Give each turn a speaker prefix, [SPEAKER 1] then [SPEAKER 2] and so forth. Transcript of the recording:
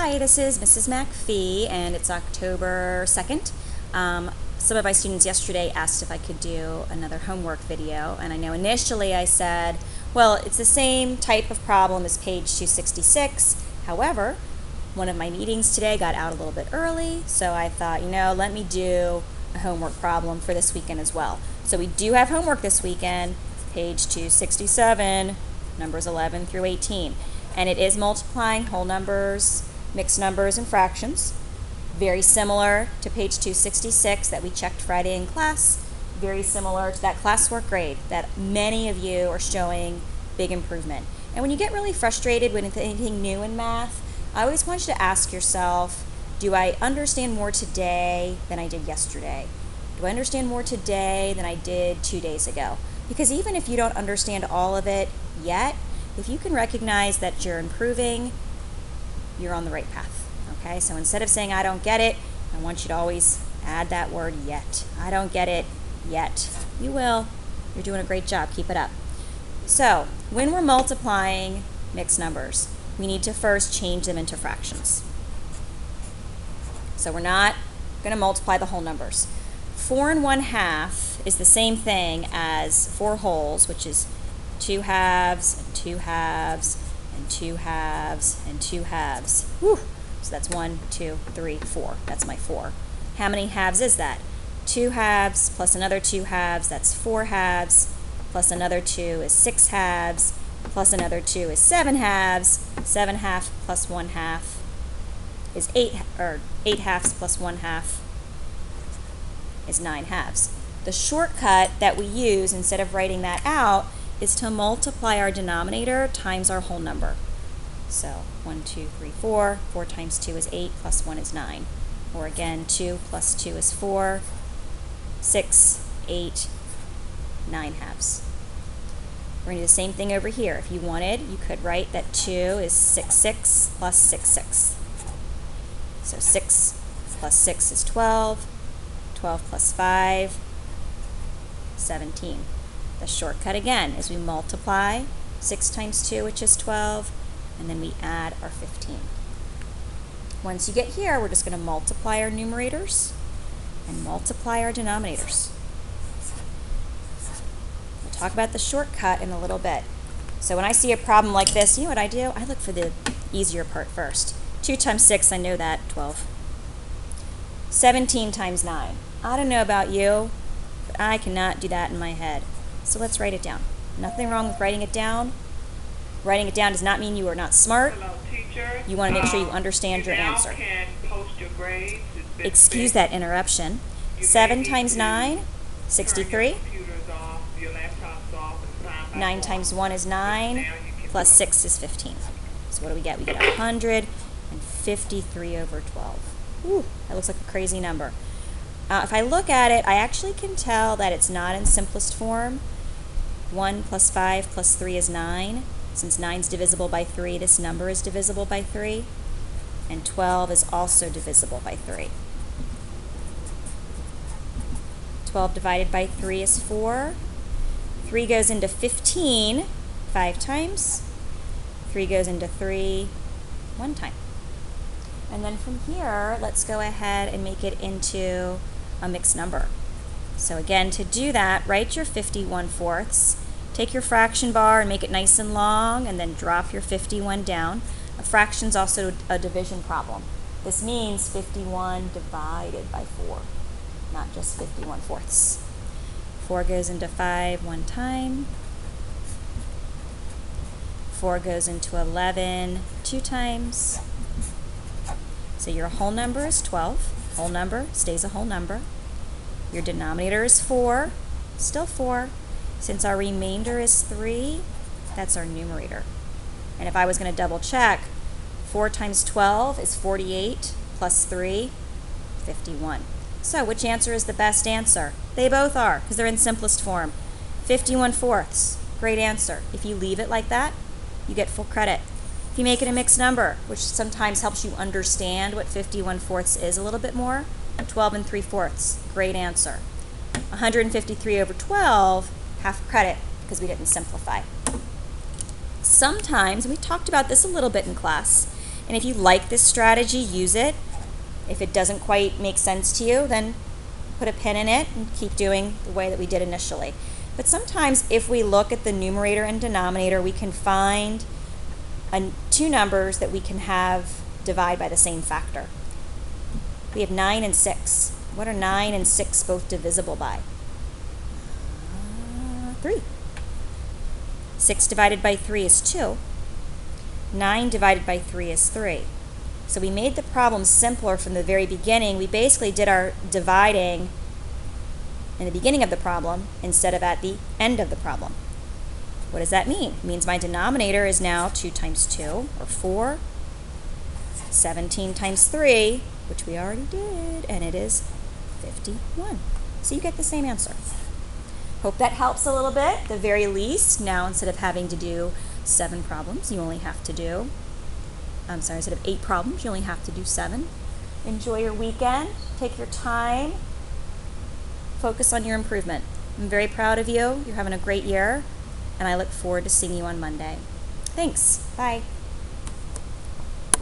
[SPEAKER 1] Hi, this is Mrs. MacPhee, and it's October 2nd. Some of my students yesterday asked if I could do another homework video, and I know initially I said, well, it's the same type of problem as page 266. However, one of my meetings today got out a little bit early, so I thought, let me do a homework problem for this weekend as well. So we do have homework this weekend, page 267, numbers 11 through 18. And it is multiplying whole numbers, mixed numbers, and fractions. Very similar to page 266 that we checked Friday in class. Very similar to that classwork grade that many of you are showing big improvement. And when you get really frustrated with anything new in math, I always want you to ask yourself, do I understand more today than I did yesterday? Do I understand more today than I did 2 days ago? Because even if you don't understand all of it yet, if you can recognize that you're improving, you're on the right path, okay? So instead of saying, I don't get it, I want you to always add that word yet. I don't get it yet. You will. You're doing a great job. Keep it up. So when we're multiplying mixed numbers, we need to first change them into fractions. So we're not going to multiply the whole numbers. 4 1/2 is the same thing as 4 wholes, which is 2 halves, and 2 halves, and 2 halves, and 2 halves. Whew. So that's 1, 2, 3, 4. That's my 4. How many halves is that? 2 halves plus another 2 halves, that's 4 halves, plus another 2 is 6 halves, plus another 2 is 7 halves. 7 halves plus 1 half is 8 halves plus 1 half is 9 halves. The shortcut that we use instead of writing that out is to multiply our denominator times our whole number. So 1, 2, 3, 4. 4 times 2 is 8, plus 1 is 9. Or again, 2 plus 2 is 4. 6, 8, 9 halves. We're going to do the same thing over here. If you wanted, you could write that 2 is 6, 6 plus 6, 6. So 6 plus 6 is 12. 12 plus 5, 17. The shortcut again is we multiply 6 times 2, which is 12, and then we add our 15. Once you get here, we're just going to multiply our numerators and multiply our denominators. We'll talk about the shortcut in a little bit. So when I see a problem like this, you know what I do? I look for the easier part first. 2 times 6, I know that, 12. 17 times 9. I don't know about you, but I cannot do that in my head. So let's write it down. Nothing wrong with writing it down. Writing it down does not mean you are not smart.
[SPEAKER 2] Hello, teacher.
[SPEAKER 1] You want to make sure you understand your answer.
[SPEAKER 2] Can post your grades.
[SPEAKER 1] Excuse that interruption. 7 times 9, 63. 9 times 1 is 9, plus 6 is 15. So what do we get? We get 153 over 12. Ooh, that looks like a crazy number. If I look at it, I actually can tell that it's not in simplest form. 1 plus 5 plus 3 is 9. Since 9 is divisible by 3, this number is divisible by 3. And 12 is also divisible by 3. 12 divided by 3 is 4. 3 goes into 15 5 times. 3 goes into 3 1 time. And then from here, let's go ahead and make it into a mixed number. So again, to do that, write your 51/4. Take your fraction bar and make it nice and long, and then drop your 51 down. A fraction is also a division problem. This means 51 divided by 4, not just 51/4. 4 goes into 5 1 time. 4 goes into 11 2 times. So your whole number is 12. Whole number stays a whole number. Your denominator is 4, still 4. Since our remainder is 3, that's our numerator. And if I was going to double check, 4 times 12 is 48, plus 3, 51. So which answer is the best answer? They both are, because they're in simplest form. 51/4, great answer. If you leave it like that, you get full credit. If you make it a mixed number, which sometimes helps you understand what 51/4 is a little bit more, 12 3/4, great answer. 153 over 12, half credit because we didn't simplify. Sometimes, and we talked about this a little bit in class, And if you like this strategy, use it. If it doesn't quite make sense to you, then put a pin in it and keep doing the way that we did initially. But sometimes if we look at the numerator and denominator, we can find two numbers that we can have divide by the same factor. We have 9 and 6. What are 9 and 6 both divisible by? 3. 6 divided by 3 is 2. 9 divided by 3 is 3. So we made the problem simpler from the very beginning. We basically did our dividing in the beginning of the problem instead of at the end of the problem. What does that mean? It means my denominator is now 2 times 2, or 4. 17 times 3, which we already did, and it is 51. So you get the same answer. Hope that helps a little bit. At the very least, now instead of having to do 7 problems, you only have to do, instead of 8 problems, you only have to do 7. Enjoy your weekend. Take your time. Focus on your improvement. I'm very proud of you. You're having a great year, and I look forward to seeing you on Monday. Thanks. Bye.